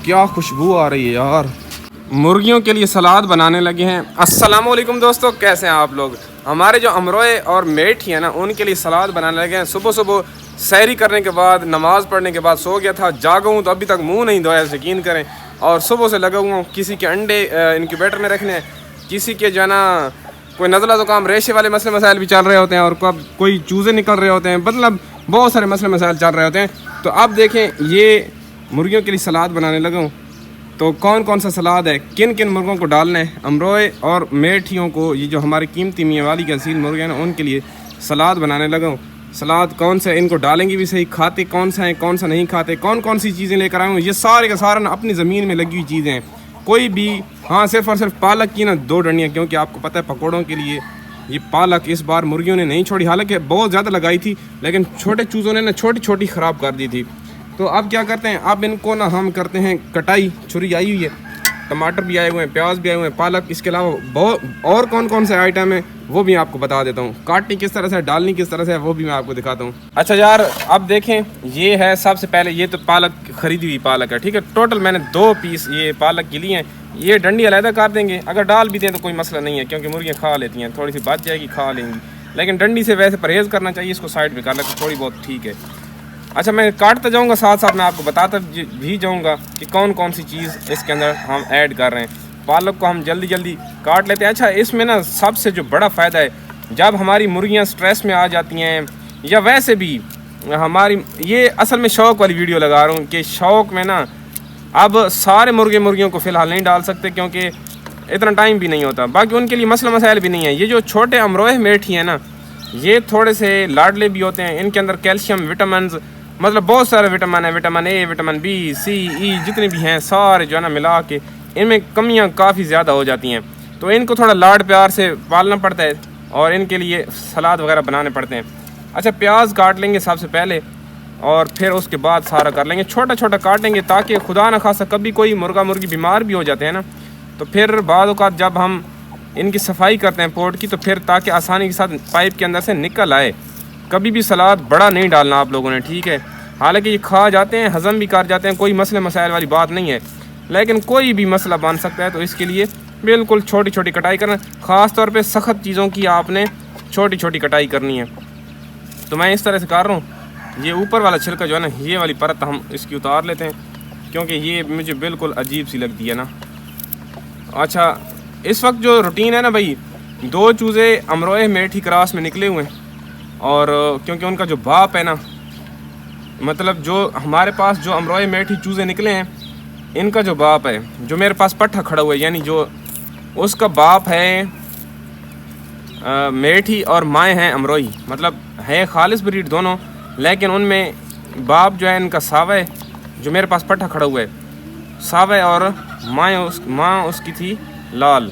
क्या खुशबू आ रही है यार। मुर्गियों के लिए सलाद बनाने लगे हैं। अस्सलाम वालेकुम दोस्तों, कैसे हैं आप लोग। हमारे जो अमरोए और मेठी है ना, उनके लिए सलाद बनाने लगे हैं। सुबह सुबह सैरी करने के बाद, नमाज़ पढ़ने के बाद सो गया था, जागा हूँ तो अभी तक मुंह नहीं धोया, यकीन करें। और सुबह से लगा हुआ हूँ किसी के अंडे इनक्यूबेटर में रखने, किसी के जो है ना कोई नज़ला ज़ुकाम रेशे वाले मसले मसाइल भी चल रहे होते हैं, और कब कोई चूज़े निकल रहे होते हैं, मतलब बहुत सारे मसले मसाइल चल रहे होते हैं। तो अब देखें, ये मुर्गियों के लिए सलाद बनाने लगा हूँ। तो कौन कौन सा सलाद है, किन किन मुर्गों को डालना है, अमरोए और मेठियों को, ये जो हमारे कीमती मियाँ वाली के असील मुर्गे हैं ना, उनके लिए सलाद बनाने लगा हूँ। सलाद कौन सा, इनको डालेंगे भी सही, खाते कौन सा है, कौन सा नहीं खाते, कौन कौन सी चीज़ें लेकर आए हूँ। ये सारे का सारा ना अपनी ज़मीन में लगी हुई चीज़ें हैं, कोई भी। हाँ, सिर्फ और सिर्फ पालक की ना 2 डंडियाँ, क्योंकि आपको पता है पकौड़ों के लिए ये पालक इस बार मुर्गियों ने नहीं छोड़ी। हालांकि बहुत ज़्यादा लगाई थी, लेकिन छोटे चूज़ों ने ना छोटी छोटी ख़राब कर दी थी। तो अब क्या करते हैं, अब इनको ना हम करते हैं कटाई। छुरी आई हुई है, टमाटर भी आए हुए हैं, प्याज भी आए हुए हैं, पालक, इसके अलावा बहुत और कौन कौन से आइटम हैं वो भी आपको बता देता हूँ। काटनी किस तरह से, डालनी किस तरह से, वो भी मैं आपको दिखाता हूँ। अच्छा यार, अब देखें, ये है सबसे पहले, ये तो पालक खरीदी हुई पालक है, ठीक है। टोटल मैंने 2 पीस ये पालक के लिए हैं। ये डंडी अलहदा कर देंगे, अगर डाल भी दें तो कोई मसला नहीं है, क्योंकि मुर्गियाँ खा लेती हैं, थोड़ी सी बच जाएगी, खा लेंगी। लेकिन डंडी से वैसे परहेज़ करना चाहिए, इसको साइड में कर लेते थोड़ी बहुत, ठीक है। अच्छा, मैं काटता जाऊंगा, साथ साथ मैं आपको बताता भी जाऊंगा कि कौन कौन सी चीज़ इसके अंदर हम ऐड कर रहे हैं। पालक को हम जल्दी जल्दी काट लेते हैं। अच्छा, इसमें ना सबसे जो बड़ा फ़ायदा है, जब हमारी मुर्गियां स्ट्रेस में आ जाती हैं, या वैसे भी हमारी, ये असल में शौक़ वाली वीडियो लगा रहा हूँ कि शौक़ में ना अब सारे मुर्गियों को फ़िलहाल नहीं डाल सकते, क्योंकि इतना टाइम भी नहीं होता। बाकी उनके लिए मसला मसाइल भी नहीं है। ये जो छोटे अमरोए मेठी हैं ना, ये थोड़े से लाडले भी होते हैं। इनके अंदर कैल्शियम, विटामिन, मतलब बहुत सारे विटामिन है, विटामिन ए, विटामिन बी, सी, ई, जितने भी हैं सारे जो है ना मिला के, इनमें कमियां काफ़ी ज़्यादा हो जाती हैं। तो इनको थोड़ा लाड प्यार से पालना पड़ता है, और इनके लिए सलाद वगैरह बनाने पड़ते हैं। अच्छा, प्याज काट लेंगे सबसे पहले, और फिर उसके बाद सारा कर लेंगे। छोटा छोटा काटेंगे, ताकि खुदा न खासा कभी कोई मुर्गा मुर्गी बीमार भी हो जाते हैं ना, तो फिर बाद औक़ात जब हम इनकी सफाई करते हैं पोर्ट की, तो फिर ताकि आसानी के साथ पाइप के अंदर से निकल आए। कभी भी सलाद बड़ा नहीं डालना आप लोगों ने, ठीक है। हालांकि ये खा जाते हैं, हज़म भी कर जाते हैं, कोई मसले मसाइल वाली बात नहीं है, लेकिन कोई भी मसला बन सकता है। तो इसके लिए बिल्कुल छोटी छोटी कटाई करना, ख़ास तौर पे सख्त चीज़ों की आपने छोटी छोटी कटाई करनी है। तो मैं इस तरह से कर रहा हूँ। ये ऊपर वाला छिलका जो है ना, ये वाली परत हम इसकी उतार लेते हैं, क्योंकि ये मुझे बिल्कुल अजीब सी लगती है ना। अच्छा, इस वक्त जो रूटीन है ना भाई, 2 चूज़े अमरोए मेठी क्रॉस में निकले हुए हैं, और क्योंकि उनका जो बाप है ना, मतलब जो हमारे पास जो अमरोए मेठी चूज़े निकले हैं, इनका जो बाप है, जो मेरे पास पट्ठा खड़ा हुआ है, यानी जो उसका बाप है मेठी, और माएँ हैं अमरोई, मतलब है खालिस ब्रीड दोनों, लेकिन उनमें बाप जो है इनका सावा है, जो मेरे पास पट्ठा खड़ा हुआ है सावा है, और माँ उसकी थी लाल।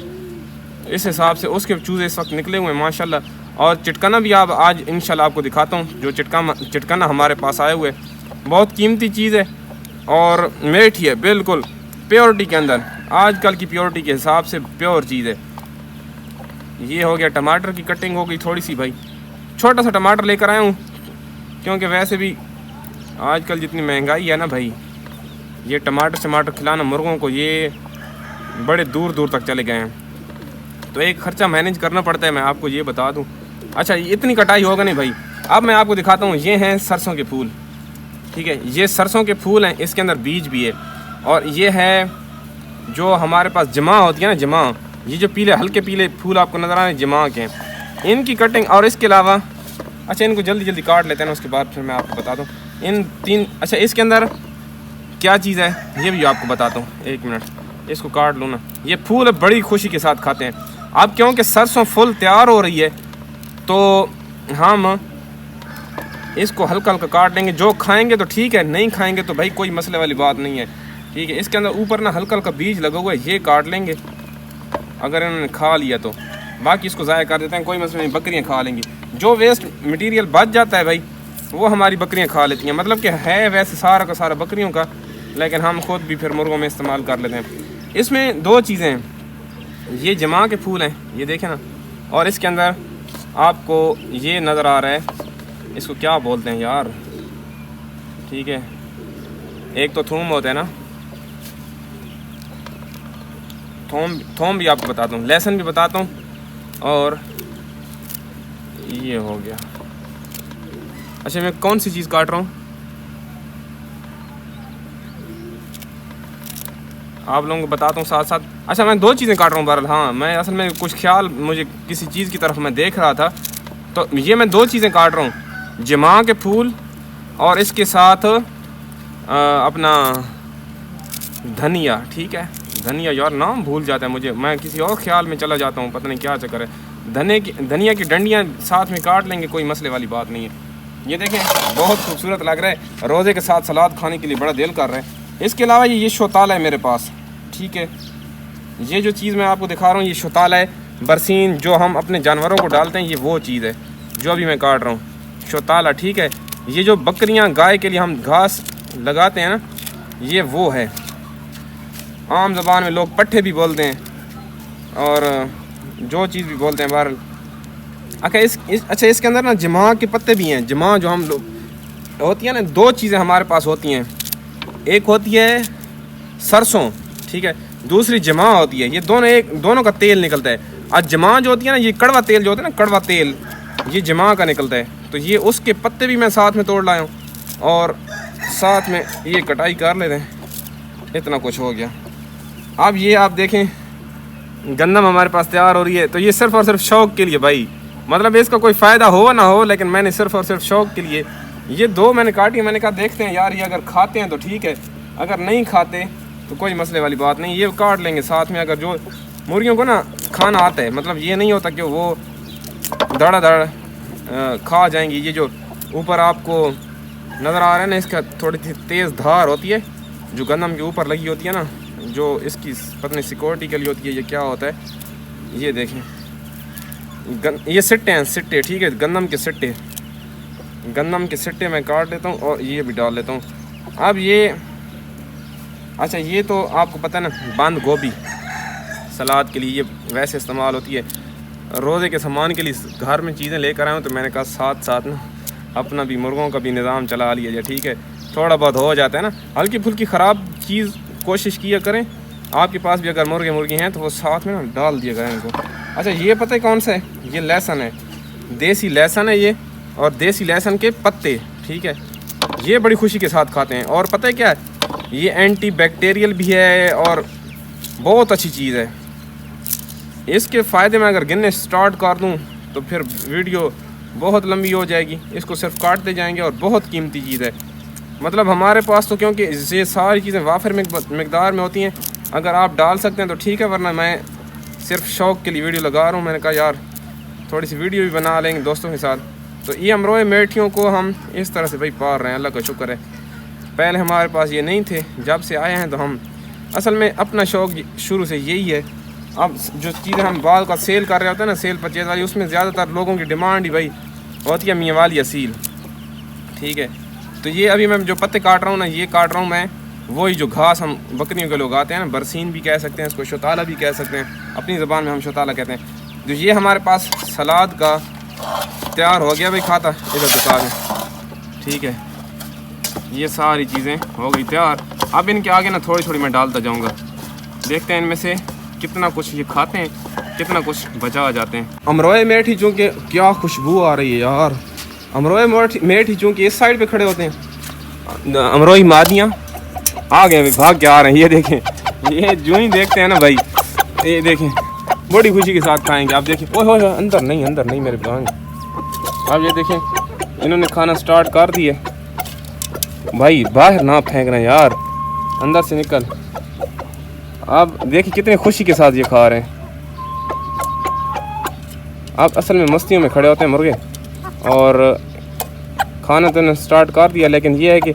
इस हिसाब से उसके चूज़े इस वक्त निकले हुए हैं माशाल्लाह। और चिटकाना भी आप आज इंशाल्लाह आपको दिखाता हूँ। जो चिटकाना हमारे पास आए हुए, बहुत कीमती चीज़ है, और मेठी है बिल्कुल प्योरिटी के अंदर, आजकल की प्योरिटी के हिसाब से प्योर चीज़ है। ये हो गया, टमाटर की कटिंग हो गई थोड़ी सी भाई, छोटा सा टमाटर लेकर आया हूँ, क्योंकि वैसे भी आजकल जितनी महंगाई है ना भाई, ये टमाटर खिलाना मुर्गों को, ये बड़े दूर दूर तक चले गए हैं। तो एक ख़र्चा मैनेज करना पड़ता है, मैं आपको ये बता दूं। अच्छा, इतनी कटाई होगा नहीं भाई। अब मैं आपको दिखाता हूँ, ये हैं सरसों के फूल, ठीक है। ये सरसों के फूल हैं, इसके अंदर बीज भी है। और ये है जो हमारे पास जमा होती है ना, जमा, ये जो पीले हल्के पीले फूल आपको नज़र आ रहे हैं, जमा के, इनकी कटिंग। और इसके अलावा, अच्छा, इनको जल्दी जल्दी काट लेते हैं ना, उसके बाद फिर मैं आपको बता दूँ इन 3। अच्छा, इसके अंदर क्या चीज़ है ये भी आपको बताता हूँ, 1 मिनट, इसको काट लो ना। ये फूल बड़ी खुशी के साथ खाते हैं। अब क्योंकि सरसों फुल तैयार हो रही है, तो हम इसको हल्का हल्का काट लेंगे। जो खाएंगे तो ठीक है, नहीं खाएंगे तो भाई कोई मसले वाली बात नहीं है, ठीक है। इसके अंदर ऊपर ना हल्का हल्का बीज लगा हुआ है, ये काट लेंगे अगर इन्होंने खा लिया तो। बाकी इसको ज़ाया कर देते हैं, कोई मसला नहीं, बकरियाँ खा लेंगी। जो वेस्ट मटीरियल बच जाता है भाई, वो हमारी बकरियाँ खा लेती हैं। मतलब कि है वैसे सारा का सारा बकरियों का, लेकिन हम खुद भी फिर मुर्गों में इस्तेमाल कर लेते हैं। इसमें 2 चीज़ें हैं, ये जमा के फूल हैं, ये देखें ना, और इसके अंदर आपको ये नज़र आ रहा है, इसको क्या बोलते हैं यार, ठीक है, एक तो थूम होता है ना, थोम भी आपको बताता हूँ, लहसुन भी बताता हूँ, और ये हो गया। अच्छा मैं कौन सी चीज़ काट रहा हूँ आप लोगों को बताता हूँ साथ साथ। अच्छा मैं 2 चीज़ें काट रहा हूँ बहरहाल। हाँ मैं असल में कुछ ख्याल मुझे किसी चीज़ की तरफ मैं देख रहा था, तो ये मैं 2 चीज़ें काट रहा हूँ, जमा के फूल और इसके साथ अपना धनिया। ठीक है, धनिया, यार नाम भूल जाता है मुझे, मैं किसी और ख्याल में चला जाता हूँ, पता नहीं क्या चक्कर है। धनिया की डंडियाँ साथ में काट लेंगे, कोई मसले वाली बात नहीं है। ये देखें बहुत खूबसूरत लग रहा है, रोज़े के साथ सलाद खाने के लिए बड़ा दिल कर रहा है। इसके अलावा ये शोताला है मेरे पास। ठीक है, ये जो चीज़ मैं आपको दिखा रहा हूँ ये शोताला है, बरसीन जो हम अपने जानवरों को डालते हैं, ये वो चीज़ है जो अभी मैं काट रहा हूँ, शोताला। ठीक है, ये जो बकरियाँ गाय के लिए हम घास लगाते हैं ना, ये वो है, आम ज़बान में लोग पट्ठे भी बोलते हैं और जो चीज़ भी बोलते हैं बहरहाल। अच्छा इसके अंदर ना जमा के पत्ते भी हैं। जमा जो हम लोग होती है ना, 2 चीज़ें हमारे पास होती हैं, एक होती है सरसों, ठीक है, दूसरी जमा होती है। ये दोनों का तेल निकलता है। आज जमा जो होती है ना, ये कड़वा तेल जो होता है ना, कड़वा तेल, ये जमा का निकलता है। तो ये उसके पत्ते भी मैं साथ में तोड़ लाया हूँ और साथ में ये कटाई कर लेते हैं। इतना कुछ हो गया। अब ये आप देखें गंदम हमारे पास तैयार हो रही है, तो ये सिर्फ़ और सिर्फ शौक़ के लिए भाई, मतलब इसका कोई फ़ायदा हो ना हो, लेकिन मैंने सिर्फ़ और सिर्फ शौक़ के लिए ये 2 मैंने काटी। मैंने कहा देखते हैं यार, ये अगर खाते हैं तो ठीक है, अगर नहीं खाते तो कोई मसले वाली बात नहीं, ये काट लेंगे साथ में। अगर जो मुर्गियों को ना खाना आता है, मतलब ये नहीं होता कि वो धड़ा खा जाएंगी। ये जो ऊपर आपको नज़र आ रहा है ना, इसका थोड़ी सी तेज़ धार होती है जो गंदम के ऊपर लगी होती है ना, जो इसकी पता नहीं सिक्योरिटी के लिए होती है, ये क्या होता है। ये देखें ये सिट्टे हैं, सिट्टे। ठीक है, गंदम के सिट्टे मैं काट लेता हूँ और ये भी डाल लेता हूँ। अब ये अच्छा ये तो आपको पता है ना, बंद गोभी सलाद के लिए ये वैसे इस्तेमाल होती है। रोज़े के सामान के लिए घर में चीज़ें लेकर आए हूँ, तो मैंने कहा साथ साथ ना अपना भी मुर्गों का भी निज़ाम चला लिया जाए। ठीक है, थोड़ा बहुत हो जाता है ना, हल्की फुल्की ख़राब चीज़ कोशिश किया करें। आपके पास भी अगर मुर्गी हैं तो वो साथ में ना डाल दिया करें इनको। अच्छा ये पता है कौन सा है, ये लहसुन है, देसी लहसुन है ये, और देसी लहसुन के पत्ते। ठीक है, ये बड़ी खुशी के साथ खाते हैं। और पता है क्या है, ये एंटी बैक्टीरियल भी है और बहुत अच्छी चीज़ है। इसके फ़ायदे में अगर गिनने स्टार्ट कर दूं तो फिर वीडियो बहुत लंबी हो जाएगी। इसको सिर्फ काटते जाएंगे और बहुत कीमती चीज़ है। मतलब हमारे पास तो क्योंकि ये सारी चीज़ें वाफिर मकदार में होती हैं, अगर आप डाल सकते हैं तो ठीक है, वरना मैं सिर्फ शौक़ के लिए वीडियो लगा रहा हूँ। मैंने कहा यार थोड़ी सी वीडियो भी बना लेंगे दोस्तों के साथ। तो ये अमरोए मेठियों को हम इस तरह से भाई पाल रहे हैं, अल्लाह का शुक्र है। पहले हमारे पास ये नहीं थे, जब से आए हैं तो हम असल में अपना शौक़ शुरू से यही है। अब जो चीज़ें हम बाल का सेल कर रहे होते हैं ना, सेल परचेज वाली, उसमें ज़्यादातर लोगों की डिमांड ही भाई होती है मियाँ वाली असील। ठीक है, तो ये अभी मैं जो पत्ते काट रहा हूँ ना, ये काट रहा हूँ मैं वही जो घास हम बकरियों के लोग आते हैं ना, बरसीन भी कह सकते हैं इसको, शोताला भी कह सकते हैं, अपनी ज़बान में हम शोताला कहते हैं। तो ये हमारे पास सलाद का तैयार हो गया भाई, खाता इधर दुका में। ठीक है, ये सारी चीज़ें हो गई तैयार। अब इनके आगे ना थोड़ी थोड़ी मैं डालता जाऊँगा, देखते हैं इनमें से कितना कुछ ये खाते हैं, कितना कुछ बचा जाते हैं। अमरोए मेठी चूँकि क्या खुशबू आ रही है यार, अमरोए मेठी चूँकि इस साइड पे खड़े होते हैं, अमरोई मादियाँ आ गए भाई, भाग के आ रहे हैं। ये देखें, ये जो ही देखते हैं ना भाई, ये देखें बड़ी खुशी के साथ खाएंगे। आप देखिए, ओह हो अंदर नहीं मेरे भांग। आप ये देखें इन्होंने खाना स्टार्ट कर दिया भाई, बाहर ना फेंकना यार, अंदर से निकल। अब देखिए कितने खुशी के साथ ये खा रहे हैं। आप असल में मस्तियों में खड़े होते हैं मुर्गे, और खाना तो इन्होंने स्टार्ट कर दिया, लेकिन ये है कि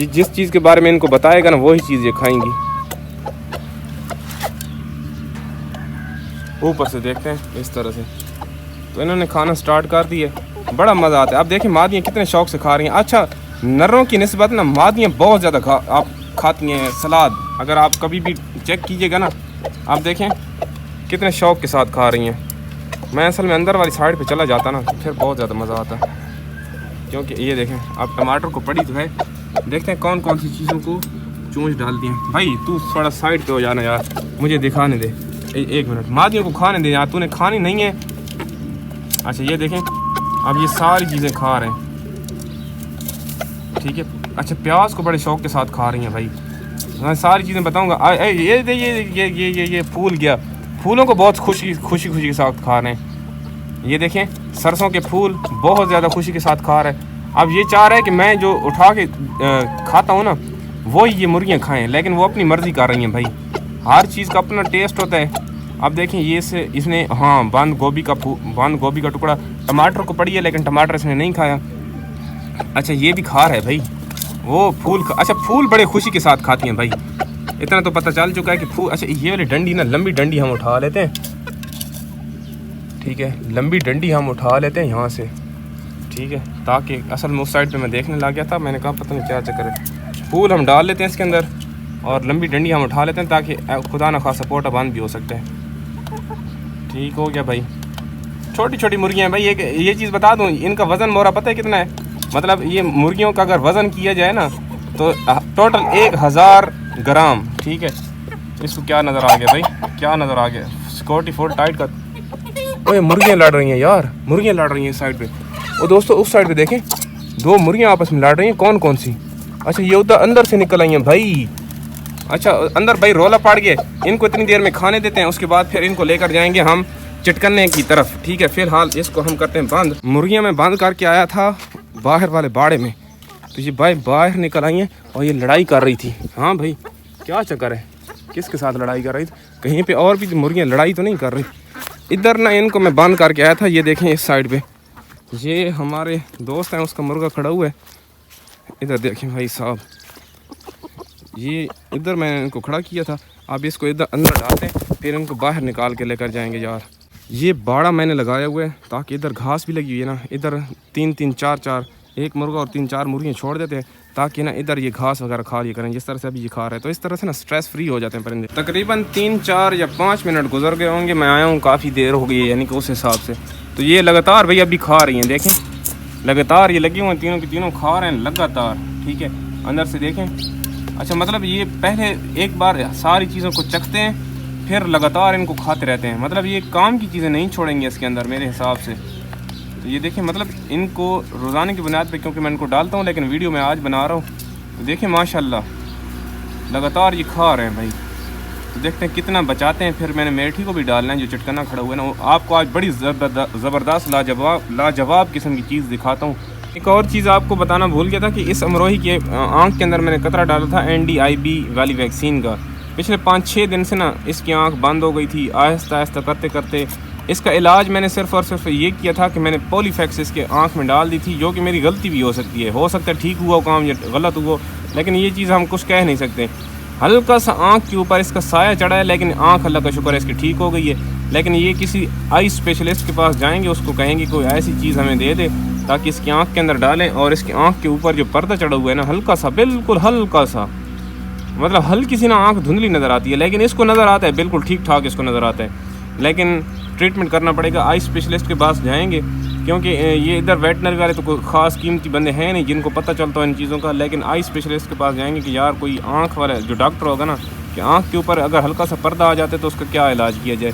जिस चीज़ के बारे में इनको बताएगा ना, वही चीज़ ये खाएंगी। ऊपर से देखते हैं इस तरह से, तो इन्होंने खाना स्टार्ट कर दिया, बड़ा मज़ा आता है। आप देखें मादियाँ कितने शौक़ से खा रही हैं। अच्छा नरों की निस्बत ना मादियाँ बहुत ज़्यादा आप खाती हैं सलाद, अगर आप कभी भी चेक कीजिएगा ना, आप देखें कितने शौक़ के साथ खा रही हैं। मैं असल में अंदर वाली साइड पे चला जाता ना, तो फिर बहुत ज़्यादा मज़ा आता, क्योंकि ये देखें आप टमाटर को पड़ी तो है। देखते हैं कौन कौन सी चीज़ों को चोंच डाल दिए भाई। तू थोड़ा साइड पे हो जाना यार, मुझे दिखाने दे। एक मिनट, मादियों को खाने दे यार, तूने खानी नहीं है। अच्छा ये देखें, अब ये सारी चीज़ें खा रहे हैं, ठीक है। अच्छा प्याज को बड़े शौक के साथ खा रही हैं भाई। मैं सारी चीज़ें बताऊंगा। ये फूल गया, फूलों को बहुत खुशी के साथ खा रहे हैं। ये देखें सरसों के फूल बहुत ज़्यादा खुशी के साथ खा रहे हैं। अब ये चाह रहा है कि मैं जो उठा के खाता हूँ ना, वो ये मुर्गियाँ खाएं, लेकिन वो अपनी मर्ज़ी कर रही हैं भाई। हर चीज़ का अपना टेस्ट होता है। अब देखें ये से इसने बंद गोभी का टुकड़ा टमाटर को पड़ी है, लेकिन टमाटर इसने नहीं खाया। अच्छा ये भी खा रहा है भाई वो फूल। अच्छा फूल बड़े खुशी के साथ खाती हैं भाई, इतना तो पता चल चुका है कि फूल। अच्छा ये वाली डंडी ना, लंबी डंडी हम उठा लेते हैं, ठीक है। लंबी डंडी हम उठा लेते हैं यहाँ से, ठीक है, ताकि असल में उस साइड पे मैं देखने लग गया था, मैंने कहा पता नहीं क्या चक्कर है। फूल हम डाल लेते हैं इसके अंदर और लंबी डंडी हम उठा लेते हैं, ताकि खुदा ना खासा पोटा बंद भी हो सकता है। ठीक हो गया भाई। छोटी छोटी मुर्गियाँ भाई। ये चीज़ बता दूँ, इनका वज़न मोरा पता है कितना है? मतलब ये मुर्गियों का अगर वज़न किया जाए ना तो टोटल 1000 ग्राम, ठीक है। इसको क्या नज़र आ गया भाई, क्या नज़र आ गया? सिक्योरिटी फोर्स टाइट का। ओए मुर्गियाँ लड़ रही हैं यार, मुर्गियाँ लड़ रही हैं इस साइड पे। और दोस्तों उस साइड पे देखें, 2 मुर्गियाँ आपस में लड़ रही हैं। कौन कौन सी? अच्छा ये उधर अंदर से निकल आई हैं भाई। अच्छा अंदर भाई रोला पड़ गए। इनको इतनी देर में खाने देते हैं, उसके बाद फिर इनको लेकर जाएंगे हम चिटकने की तरफ, ठीक है। फिलहाल इसको हम करते हैं बंद। मुर्गियाँ मैं बंद करके आया था बाहर वाले बाड़े में, तो ये भाई बाहर निकल आई हैं और ये लड़ाई कर रही थी। हाँ भाई क्या चक्कर है, किसके साथ लड़ाई कर रही थी? कहीं पे और भी मुर्गियाँ लड़ाई तो नहीं कर रही। इधर ना इनको मैं बंद करके आया था। ये देखें इस साइड पे ये हमारे दोस्त हैं, उसका मुर्गा खड़ा हुआ है। इधर देखें भाई साहब, ये इधर मैंने इनको खड़ा किया था। अब इसको इधर अंदर डालते हैं, फिर इनको बाहर निकाल के लेकर जाएंगे यार। ये बाड़ा मैंने लगाया हुआ है ताकि इधर घास भी लगी हुई है ना, इधर 3-3 4-4 एक मुर्गा और 3-4 मुर्गियाँ छोड़ देते हैं, ताकि ना इधर ये घास वगैरह खा लिया करें, जिस तरह से अभी ये खा रहे हैं। तो इस तरह से ना स्ट्रेस फ्री हो जाते हैं परिंदे। तकरीबन 3, 4 या 5 मिनट गुजर गए होंगे, मैं आया हूँ काफ़ी देर हो गई है, यानी कि उस हिसाब से। तो ये लगातार भाई अभी खा रही हैं, देखें लगातार ये लगी हुई हैं, तीनों की तीनों खा रहे हैं लगातार, ठीक है। अंदर से देखें। अच्छा मतलब ये पहले एक बार सारी चीज़ों को चखते हैं, फिर लगातार इनको खाते रहते हैं। मतलब ये काम की चीज़ें नहीं छोड़ेंगे इसके अंदर मेरे हिसाब से। तो ये देखें, मतलब इनको रोज़ाना की बुनियाद पे, क्योंकि मैं इनको डालता हूँ लेकिन वीडियो में आज बना रहा हूँ, तो देखें माशाल्लाह लगातार ये खा रहे हैं भाई। तो देखते हैं कितना बचाते हैं। फिर मैंने मेठी को भी डालना है, जो चिटकना खड़ा हुआ है ना, वो आपको आज बड़ी ज़बरदस्त लाजवाब किस्म की चीज़ दिखाता हूँ। एक और चीज़ आपको बताना भूल गया था कि इस अमरोही के आँख के अंदर मैंने कतरा डाला था NDIB वाली वैक्सीन का। पिछले 5-6 दिन से ना इसकी आंख बंद हो गई थी। आहिस्ता आहिस्ता करते करते इसका इलाज मैंने सिर्फ और सिर्फ ये किया था कि मैंने पॉलीफैक्स इसके आंख में डाल दी थी, जो कि मेरी गलती भी हो सकती है। हो सकता है ठीक हुआ काम या गलत हुआ, लेकिन ये चीज़ हम कुछ कह नहीं सकते। हल्का सा आंख के ऊपर इसका साया चढ़ा है, लेकिन आंख अल्लाह का शुक्र है इसकी ठीक हो गई है। लेकिन ये किसी आई स्पेशलिस्ट के पास जाएंगे, उसको कहेंगे कोई ऐसी चीज़ हमें दे दे ताकि इसकी आंख के अंदर डालें। और इसकी आंख के ऊपर जो पर्दा चढ़ा हुआ है ना, हल्का सा, बिल्कुल हल्का सा, मतलब हल्की सी ना आंख धुंधली नज़र आती है, लेकिन इसको नज़र आता है बिल्कुल ठीक ठाक, इसको नज़र आता है। लेकिन ट्रीटमेंट करना पड़ेगा, आई स्पेशलिस्ट के पास जाएंगे, क्योंकि ये इधर वेटनरी वाले तो कोई ख़ास कीमती बंदे हैं नहीं जिनको पता चलता है इन चीज़ों का। लेकिन आई स्पेशलिस्ट के पास जाएंगे कि यार कोई आँख वाला जो डॉक्टर होगा ना, कि आँख के ऊपर अगर हल्का सा पर्दा आ जाता है तो उसका क्या इलाज किया जाए,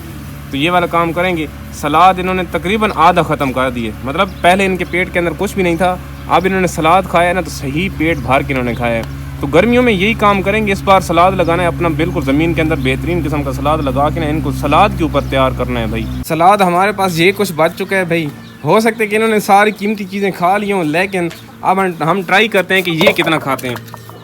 तो ये वाला काम करेंगे। सलाद इन्होंने तकरीबन आधा ख़त्म कर दिए, मतलब पहले इनके पेट के अंदर कुछ भी नहीं था, अब इन्होंने सलाद खाया ना तो सही पेट भर के इन्होंने खाया है। तो गर्मियों में यही काम करेंगे, इस बार सलाद लगाना है अपना, बिल्कुल ज़मीन के अंदर बेहतरीन किस्म का सलाद लगा के ना इनको सलाद के ऊपर तैयार करना है भाई। सलाद हमारे पास ये कुछ बच चुका है भाई। हो सकता है कि इन्होंने सारी कीमती चीज़ें खा ली हों, लेकिन अब हम ट्राई करते हैं कि ये कितना खाते हैं।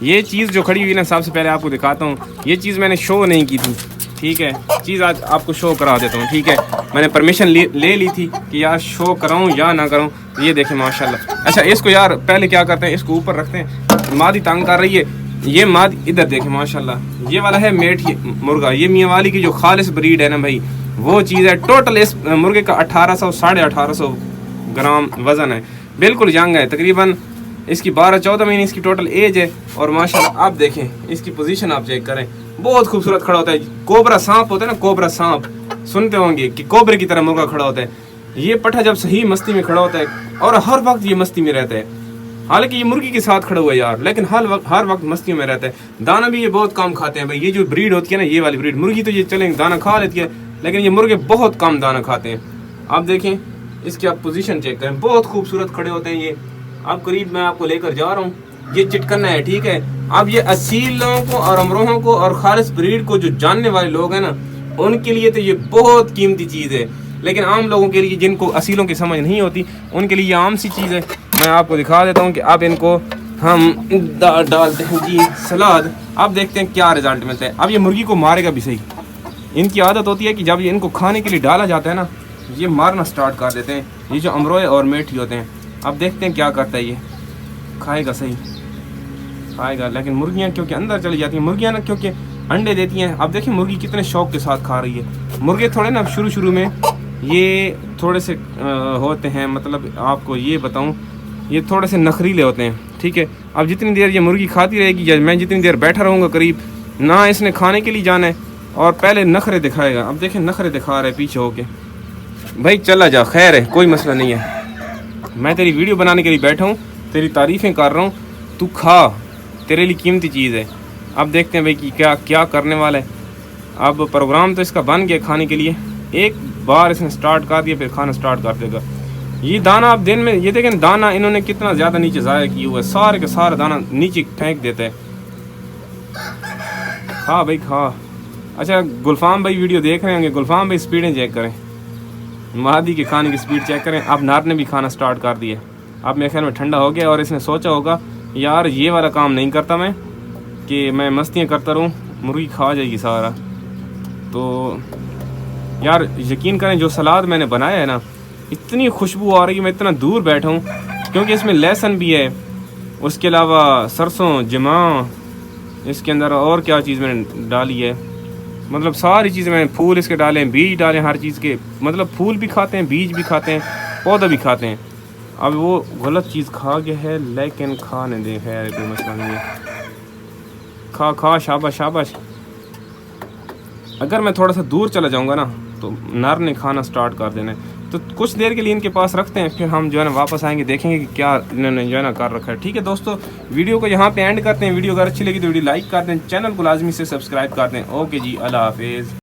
ये चीज़ जो खड़ी हुई ना, सबसे पहले आपको दिखाता हूँ। ये चीज़ मैंने शो नहीं की थी, ठीक है, चीज़ आज आपको शो करा देता हूँ, ठीक है। मैंने परमिशन ले ली थी कि यार शो कराऊँ या ना कराऊँ। तो ये देखें माशाल्लाह। अच्छा इसको यार पहले क्या करते हैं, इसको ऊपर रखते हैं, मादी तंग कर रही है। ये मादी इधर देखें माशाल्लाह, ये वाला है मेठी मुर्गा, ये मियाँ वाली की जो खालिस ब्रीड है ना भाई, वो चीज़ है। टोटल इस मुर्गे का 1800 साढ़े 1800 ग्राम वज़न है, बिल्कुल यंग है। तकरीबन इसकी 12-14 महीने इसकी टोटल एज है। और माशाल्लाह आप देखें इसकी पोजीशन आप चेक करें, बहुत खूबसूरत खड़ा होता है। कोबरा सांप होता है ना, कोबरा सांप सुनते होंगे कि कोबरे की तरह मुर्गा खड़ा होता है। ये पठा जब सही मस्ती में खड़ा होता है और हर वक्त ये मस्ती में रहता है, हालांकि ये मुर्गी के साथ खड़ा हुआ है यार, लेकिन हर वक्त मस्तियों में रहता है। दाना भी ये बहुत कम खाते हैं भाई। ये जो ब्रीड होती है ना, ये वाली ब्रीड मुर्गी, तो ये चलेंगे दाना खा लेती है, लेकिन ये मुर्गे बहुत कम दाना खाते हैं। आप देखें इसकी, आप पोजीशन चेक करें, बहुत खूबसूरत खड़े होते हैं ये। अब करीब मैं आपको लेकर जा रहा हूँ, ये चिटकना है, ठीक है। अब ये असील लोगों को और अमरोहों को और खालिस ब्रीड को जो जानने वाले लोग हैं ना, उनके लिए तो ये बहुत कीमती चीज़ है, लेकिन आम लोगों के लिए जिनको असीलों की समझ नहीं होती, उनके लिए ये आम सी चीज़ है। मैं आपको दिखा देता हूँ कि अब इनको हम डालते हैं जी सलाद। अब देखते हैं क्या रिजल्ट मिलता है। अब ये मुर्गी को मारेगा भी सही। इनकी आदत होती है कि जब ये इनको खाने के लिए डाला जाता है ना, ये मारना स्टार्ट कर देते हैं, ये जो अमरोए और मेठी होते हैं। अब देखते हैं क्या करता है ये, खाएगा सही, खाएगा। लेकिन मुर्गियाँ क्योंकि अंदर चली जाती हैं, मुर्गियाँ ना क्योंकि अंडे देती हैं। अब देखिए मुर्गी कितने शौक के साथ खा रही है। मुर्गे थोड़े ना शुरू में ये थोड़े से होते हैं, मतलब आपको ये बताऊं, ये थोड़े से नखरीले होते हैं, ठीक है। अब जितनी देर ये मुर्गी खाती रहेगी, या मैं जितनी देर बैठा रहूँगा करीब, ना इसने खाने के लिए जाना है और पहले नखरे दिखाएगा। अब देखें नखरे दिखा रहे पीछे होके, भाई चला जा, खैर है, कोई मसला नहीं है। मैं तेरी वीडियो बनाने के लिए बैठा हूँ, तेरी तारीफ़ें कर रहा हूँ, तू खा, तेरे लिए कीमती चीज़ है। अब देखते हैं भाई कि क्या करने वाला है। अब प्रोग्राम तो इसका बन गया खाने के लिए, एक बार इसने स्टार्ट कर दिया, फिर खाना स्टार्ट कर देगा। ये दाना आप दिन में, ये देखें दाना इन्होंने कितना ज़्यादा नीचे ज़ाया किया हुआ है, सारे के सारा दाना नीचे फेंक देता है। खा भाई खा। अच्छा गुलफाम भाई वीडियो देख रहे होंगे, गुलफाम भाई स्पीडें चेक करें, महादी के खाने की स्पीड चेक करें। अब नार ने भी खाना स्टार्ट कर दिया। अब मेरे ख्याल में ठंडा हो गया और इसने सोचा होगा यार ये वाला काम नहीं करता मैं, कि मैं मस्तियाँ करता रहूँ, मुर्गी खा जाएगी सारा। तो यार यकीन करें जो सलाद मैंने बनाया है ना, इतनी खुशबू आ रही है, मैं इतना दूर बैठा हूँ, क्योंकि इसमें लहसुन भी है, उसके अलावा सरसों, जमा, इसके अंदर और क्या चीज़ मैंने डाली है, मतलब सारी चीज़ें मैंने, फूल इसके डाले हैं, बीज डाले, हर चीज़ के, मतलब फूल भी खाते हैं, बीज भी खाते हैं, पौधा भी खाते हैं। अब वो गलत चीज़ खा गया है, लेकिन खाने दे, खैर कोई मसला नहीं है, खा खा, शाबाश शाबाश। अगर मैं थोड़ा सा दूर चला जाऊंगा ना, तो नर ने खाना स्टार्ट कर देना है। तो कुछ देर के लिए इनके पास रखते हैं, फिर हम जो है ना वापस आएंगे, देखेंगे कि क्या इन्होंने जो है ना कर रखा है। ठीक है दोस्तों, वीडियो को यहाँ पे एंड करते हैं। वीडियो अगर अच्छी लगी तो वीडियो लाइक कर दें, चैनल को लाजमी से सब्सक्राइब कर दें। ओके जी, अल्लाह हाफिज़।